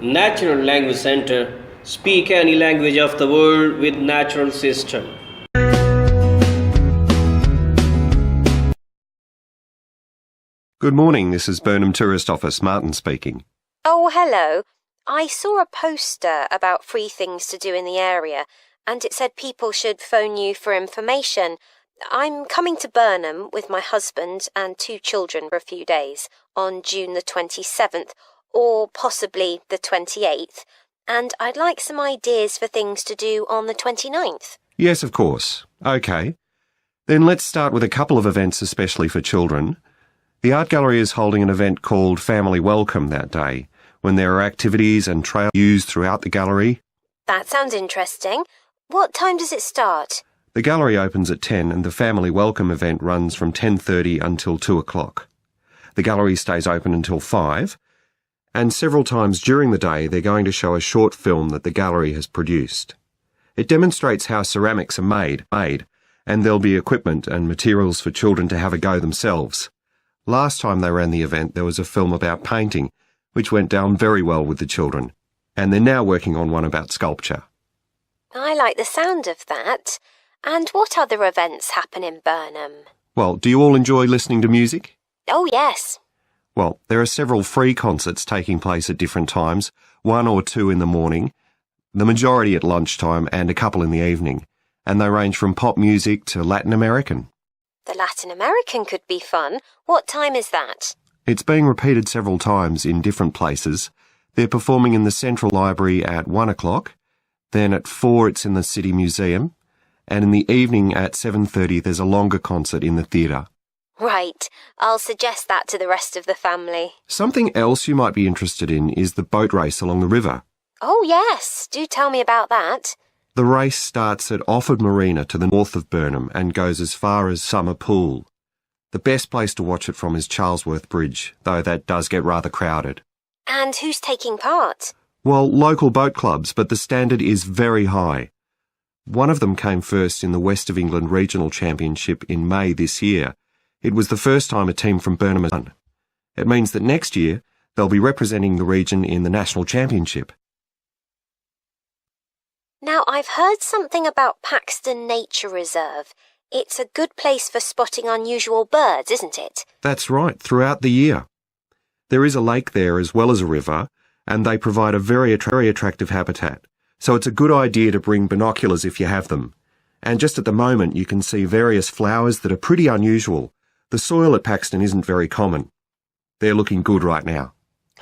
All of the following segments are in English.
Natural Language Center. Speak any language of the world with natural system. Good morning, this is Burnham Tourist Office, Martin speaking. Oh, hello. I saw a poster about free things to do in the area, and it said people should phone you for information. I'm coming to Burnham with my husband and 2 children for a few days on June the 27th, or possibly the 28th, and I'd like some ideas for things to do on the 29th. Yes, of course. OK. Then let's start with a couple of events especially for children. The Art Gallery is holding an event called Family Welcome that day, when there are activities and trails used throughout the gallery. That sounds interesting. What time does it start? The gallery opens at 10 and the Family Welcome event runs from 10:30 until 2 o'clock. The gallery stays open until 5, and several times during the day they're going to show a short film that the gallery has produced. It demonstrates how ceramics are made, and there'll be equipment and materials for children to have a go themselves. Last time they ran the event there was a film about painting, which went down very well with the children, and they're now working on one about sculpture. I like the sound of that. And what other events happen in Burnham? Well, do you all enjoy listening to music? Oh, yes. Well, there are several free concerts taking place at different times, 1 or 2 in the morning, the majority at lunchtime and a couple in the evening, and they range from pop music to Latin American. The Latin American could be fun. What time is that? It's being repeated several times in different places. They're performing in the Central Library at 1 o'clock, then at 4 it's in the City Museum, and in the evening at 7:30 there's a longer concert in the theatre. Right. I'll suggest that to the rest of the family. Something else you might be interested in is the boat race along the river. Oh, yes. Do tell me about that. The race starts at Offord Marina to the north of Burnham and goes as far as Summer Pool. The best place to watch it from is Charlesworth Bridge, though that does get rather crowded. And who's taking part? Well, local boat clubs, but the standard is very high. One of them came first in the West of England Regional Championship in May this year. It was the first time a team from Burnham has won. It means that next year they'll be representing the region in the National Championship. Now, I've heard something about Paxton Nature Reserve. It's a good place for spotting unusual birds, isn't it? That's right, throughout the year. There is a lake there as well as a river, and they provide a very attractive habitat. So it's a good idea to bring binoculars if you have them. And just at the moment you can see various flowers that are pretty unusual. The soil at Paxton isn't very common. They're looking good right now.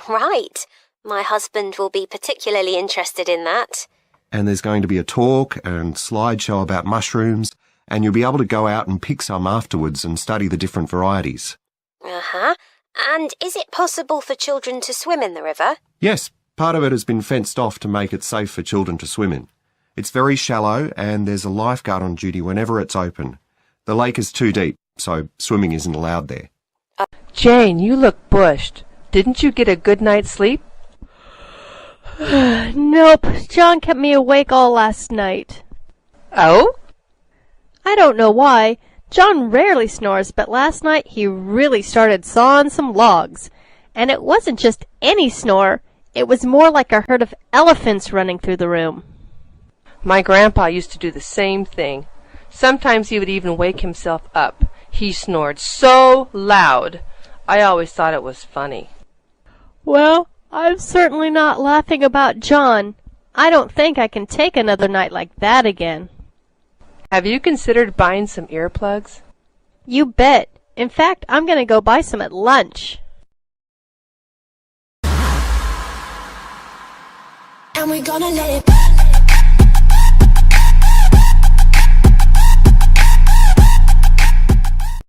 Right. My husband will be particularly interested in that. And there's going to be a talk and slideshow about mushrooms, and you'll be able to go out and pick some afterwards and study the different varieties. Uh-huh. And is it possible for children to swim in the river? Yes, part of it has been fenced off to make it safe for children to swim in. It's very shallow and there's a lifeguard on duty whenever it's open. The lake is too deep, so swimming isn't allowed there. Jane, you look bushed. Didn't you get a good night's sleep? Nope. John kept me awake all last night. Oh? I don't know why. John rarely snores, but last night he really started sawing some logs. And it wasn't just any snore. It was more like a herd of elephants running through the room. My grandpa used to do the same thing. Sometimes he would even wake himself up. He snored so loud. I always thought it was funny. Well, I'm certainly not laughing about John. I don't think I can take another night like that again. Have you considered buying some earplugs? You bet. In fact, I'm going to go buy some at lunch. And we're gonna let it